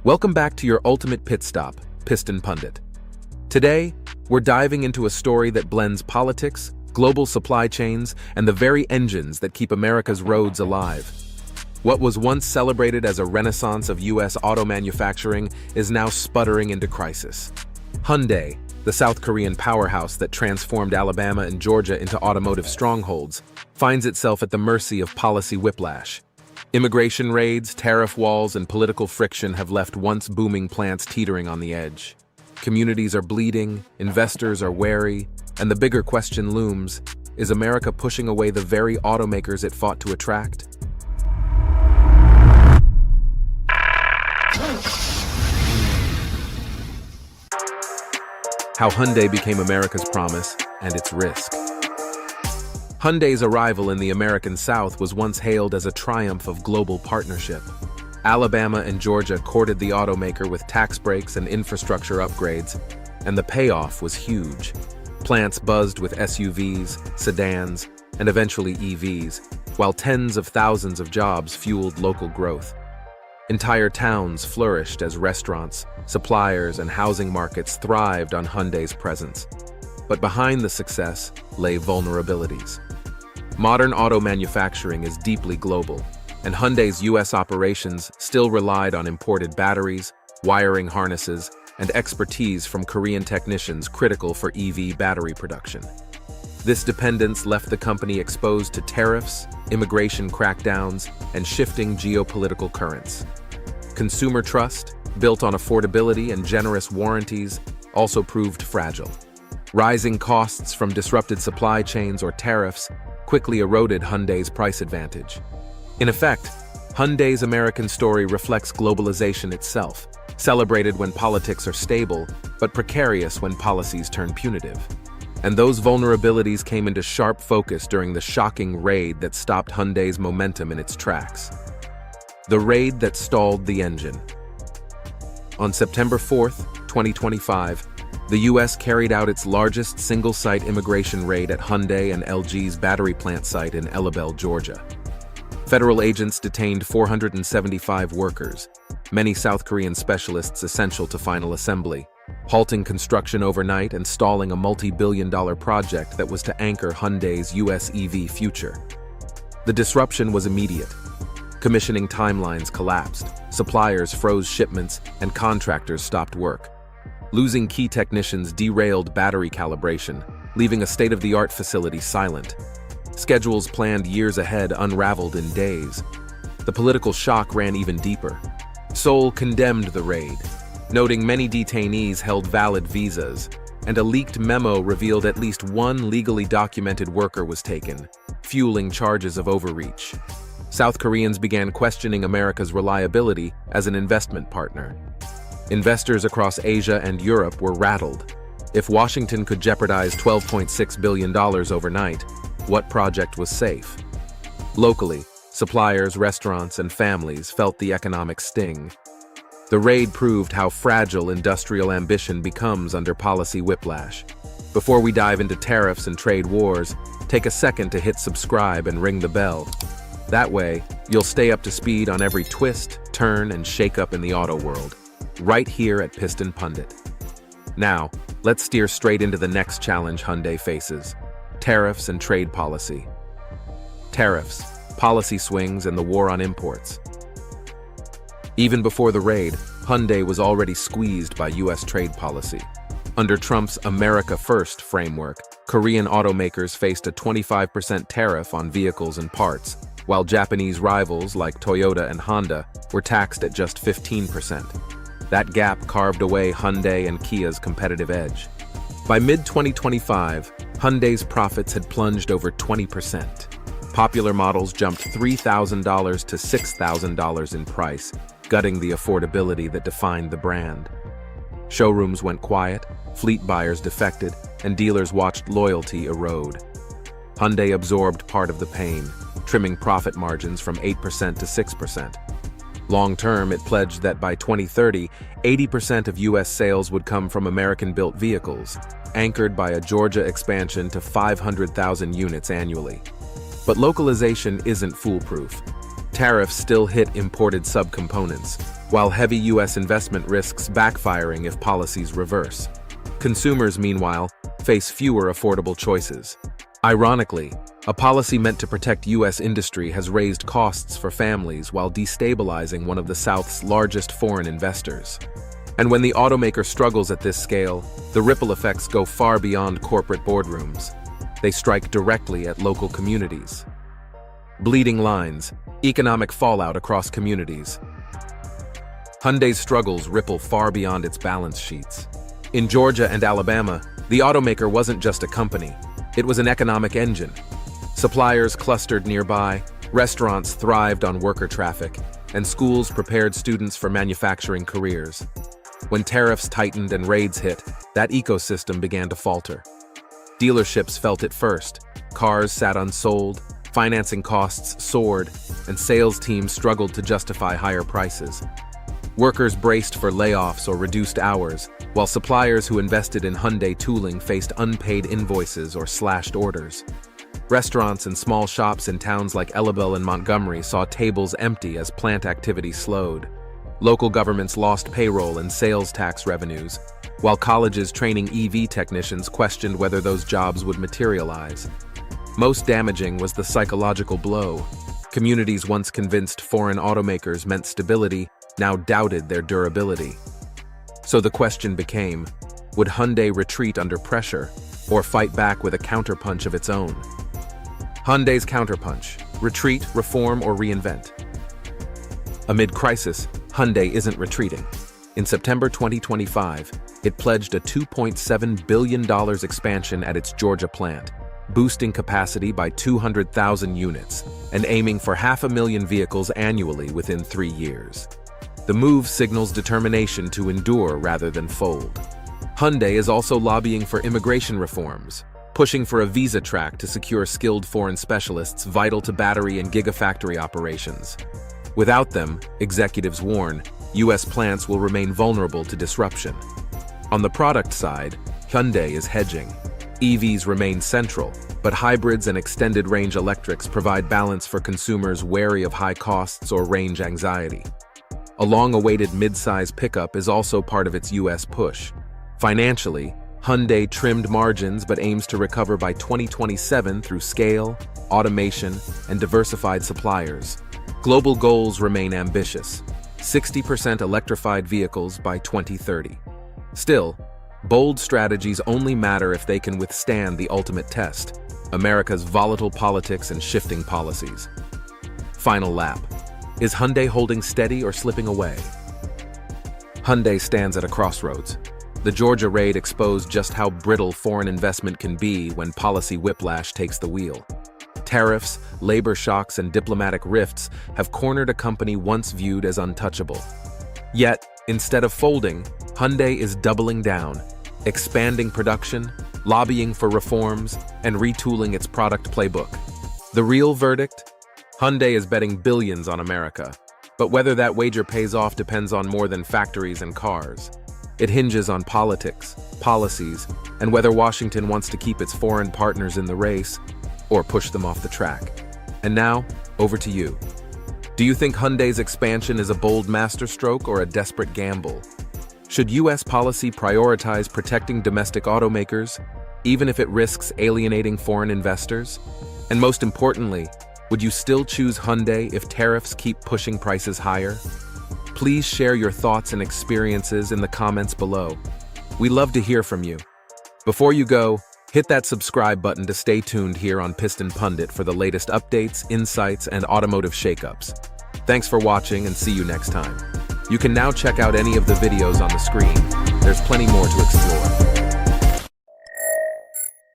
Welcome back to your ultimate pit stop, Piston Pundit. Today, we're diving into a story that blends politics, global supply chains, and the very engines that keep America's roads alive. What was once celebrated as a renaissance of U.S. auto manufacturing is now sputtering into crisis. Hyundai, the South Korean powerhouse that transformed Alabama and Georgia into automotive strongholds, finds itself at the mercy of policy whiplash. Immigration raids, tariff walls, and political friction have left once booming plants teetering on the edge. Communities are bleeding, investors are wary, and the bigger question looms: is America pushing away the very automakers it fought to attract? How Hyundai became America's promise and its risk. Hyundai's arrival in the American South was once hailed as a triumph of global partnership. Alabama and Georgia courted the automaker with tax breaks and infrastructure upgrades, and the payoff was huge. Plants buzzed with SUVs, sedans, and eventually EVs, while tens of thousands of jobs fueled local growth. Entire towns flourished as restaurants, suppliers, and housing markets thrived on Hyundai's presence. But behind the success lay vulnerabilities. Modern auto manufacturing is deeply global, and Hyundai's U.S. operations still relied on imported batteries, wiring harnesses, and expertise from Korean technicians critical for EV battery production. This dependence left the company exposed to tariffs, immigration crackdowns, and shifting geopolitical currents. Consumer trust, built on affordability and generous warranties, also proved fragile. Rising costs from disrupted supply chains or tariffs quickly eroded Hyundai's price advantage. In effect, Hyundai's American story reflects globalization itself, celebrated when politics are stable, but precarious when policies turn punitive. And those vulnerabilities came into sharp focus during the shocking raid that stopped Hyundai's momentum in its tracks. The raid that stalled the engine. On September 4th, 2025, the U.S. carried out its largest single-site immigration raid at Hyundai and LG's battery plant site in Elabel, Georgia. Federal agents detained 475 workers, many South Korean specialists essential to final assembly, halting construction overnight and stalling a multi-billion-dollar project that was to anchor Hyundai's U.S. EV future. The disruption was immediate. Commissioning timelines collapsed, suppliers froze shipments, and contractors stopped work. Losing key technicians derailed battery calibration, leaving a state-of-the-art facility silent. Schedules planned years ahead unraveled in days. The political shock ran even deeper. Seoul condemned the raid, noting many detainees held valid visas, and a leaked memo revealed at least one legally documented worker was taken, fueling charges of overreach. South Koreans began questioning America's reliability as an investment partner. Investors across Asia and Europe were rattled. If Washington could jeopardize $12.6 billion overnight, what project was safe? Locally, suppliers, restaurants, and families felt the economic sting. The raid proved how fragile industrial ambition becomes under policy whiplash. Before we dive into tariffs and trade wars, take a second to hit subscribe and ring the bell. That way, you'll stay up to speed on every twist, turn, and shakeup in the auto world, right here at Piston Pundit. Now, let's steer straight into the next challenge Hyundai faces: tariffs and trade policy. Tariffs, policy swings, and the war on imports. Even before the raid, Hyundai was already squeezed by U.S. trade policy. Under Trump's America First framework, Korean automakers faced a 25% tariff on vehicles and parts, while Japanese rivals like Toyota and Honda were taxed at just 15%. That gap carved away Hyundai and Kia's competitive edge. By mid-2025, Hyundai's profits had plunged over 20%. Popular models jumped $3,000 to $6,000 in price, gutting the affordability that defined the brand. Showrooms went quiet, fleet buyers defected, and dealers watched loyalty erode. Hyundai absorbed part of the pain, trimming profit margins from 8% to 6%. Long-term, it pledged that by 2030, 80% of U.S. sales would come from American-built vehicles, anchored by a Georgia expansion to 500,000 units annually. But localization isn't foolproof. Tariffs still hit imported subcomponents, while heavy U.S. investment risks backfiring if policies reverse. Consumers, meanwhile, face fewer affordable choices. Ironically, a policy meant to protect U.S. industry has raised costs for families while destabilizing one of the South's largest foreign investors. And when the automaker struggles at this scale, the ripple effects go far beyond corporate boardrooms. They strike directly at local communities. Bleeding lines, economic fallout across communities. Hyundai's struggles ripple far beyond its balance sheets. In Georgia and Alabama, the automaker wasn't just a company, it was an economic engine. Suppliers clustered nearby, restaurants thrived on worker traffic, and schools prepared students for manufacturing careers. When tariffs tightened and raids hit, that ecosystem began to falter. Dealerships felt it first. Cars sat unsold, financing costs soared, and sales teams struggled to justify higher prices. Workers braced for layoffs or reduced hours, while suppliers who invested in Hyundai tooling faced unpaid invoices or slashed orders. Restaurants and small shops in towns like Ellabelle and Montgomery saw tables empty as plant activity slowed. Local governments lost payroll and sales tax revenues, while colleges training EV technicians questioned whether those jobs would materialize. Most damaging was the psychological blow. Communities once convinced foreign automakers meant stability now doubted their durability. So the question became, would Hyundai retreat under pressure or fight back with a counterpunch of its own? Hyundai's counterpunch: retreat, reform, or reinvent? Amid crisis, Hyundai isn't retreating. In September 2025, it pledged a $2.7 billion expansion at its Georgia plant, boosting capacity by 200,000 units and aiming for 500,000 vehicles annually within 3 years. The move signals determination to endure rather than fold. Hyundai is also lobbying for immigration reforms, pushing for a visa track to secure skilled foreign specialists vital to battery and gigafactory operations. Without them, executives warn, U.S. plants will remain vulnerable to disruption. On the product side, Hyundai is hedging. EVs remain central, but hybrids and extended-range electrics provide balance for consumers wary of high costs or range anxiety. A long-awaited mid-size pickup is also part of its U.S. push. Financially, Hyundai trimmed margins but aims to recover by 2027 through scale, automation, and diversified suppliers. Global goals remain ambitious: 60% electrified vehicles by 2030. Still, bold strategies only matter if they can withstand the ultimate test: America's volatile politics and shifting policies. Final lap. Is Hyundai holding steady or slipping away? Hyundai stands at a crossroads. The Georgia raid exposed just how brittle foreign investment can be when policy whiplash takes the wheel. Tariffs, labor shocks, and diplomatic rifts have cornered a company once viewed as untouchable. Yet, instead of folding, Hyundai is doubling down, expanding production, lobbying for reforms, and retooling its product playbook. The real verdict? Hyundai is betting billions on America, but whether that wager pays off depends on more than factories and cars. It hinges on politics, policies, and whether Washington wants to keep its foreign partners in the race or push them off the track. And now, over to you. Do you think Hyundai's expansion is a bold masterstroke or a desperate gamble? Should U.S. policy prioritize protecting domestic automakers, even if it risks alienating foreign investors? And most importantly, would you still choose Hyundai if tariffs keep pushing prices higher? Please share your thoughts and experiences in the comments below. We love to hear from you. Before you go, hit that subscribe button to stay tuned here on Piston Pundit for the latest updates, insights, and automotive shakeups. Thanks for watching and see you next time. You can now check out any of the videos on the screen. There's plenty more to explore.